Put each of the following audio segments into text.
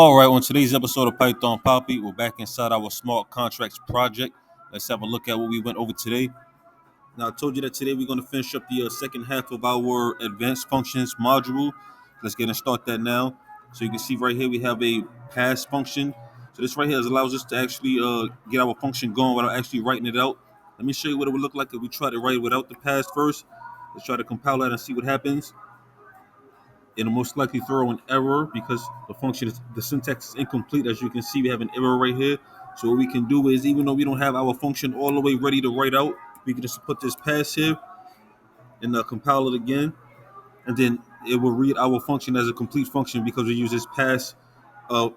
All right, on today's episode of Python Papi, we're back inside our smart contracts project. Let's have a look at what we went over today. Now, I told you that today we're going to finish up the second half of our advanced functions module. Let's get and start that now. So you can see right here we have a pass function. So this right here allows us to actually get our function going without actually writing it out. Let me show you what it would look like if we try to write it without the pass first. Let's try to compile that and see what happens. It'll most likely throw an error because the syntax is incomplete. As you can see, we have an error right here. So what we can do is, even though we don't have our function all the way ready to write out, we can just put this pass here and compile it again, and then it will read our function as a complete function because we use this pass uh,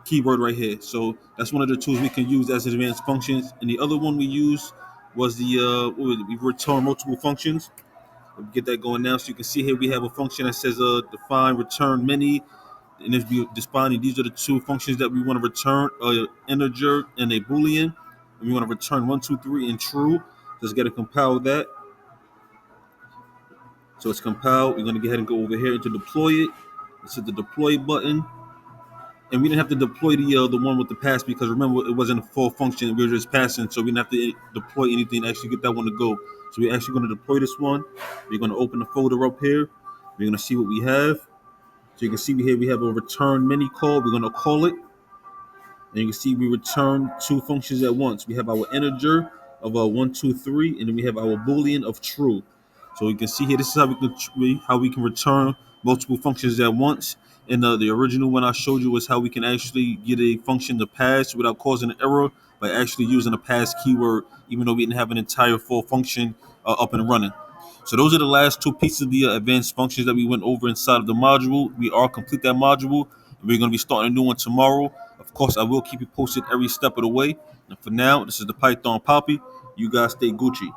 keyword right here. So that's one of the tools we can use as advanced functions. And the other one we use was we return multiple functions. Let me get that going now. So you can see here we have a function that says define return many, and if we defining these are the two functions that we want to return, integer and a boolean, and we want to return 1 2 3 and true. Let's get to compile that. So it's compiled. We're going to go ahead and go over here to deploy it. Let's hit the deploy button, and we didn't have to deploy the one with the pass because remember it wasn't a full function. We were just passing, so we didn't have to deploy anything to actually get that one to go. So we're actually going to deploy this one. We're going to open the folder up here. We're going to see what we have. So you can see here we have a return many call. We're going to call it. And you can see we return two functions at once. We have our integer of 1 2 3, and then we have our boolean of true. So you can see here, this is how we can return multiple functions at once. And the original one I showed you was how we can actually get a function to pass without causing an error by actually using a pass keyword, even though we didn't have an entire full function up and running. So those are the last two pieces of the advanced functions that we went over inside of the module. We are complete that module, and we're going to be starting a new one tomorrow. Of course, I will keep you posted every step of the way. And for now, this is the Python Papi. You guys stay Gucci.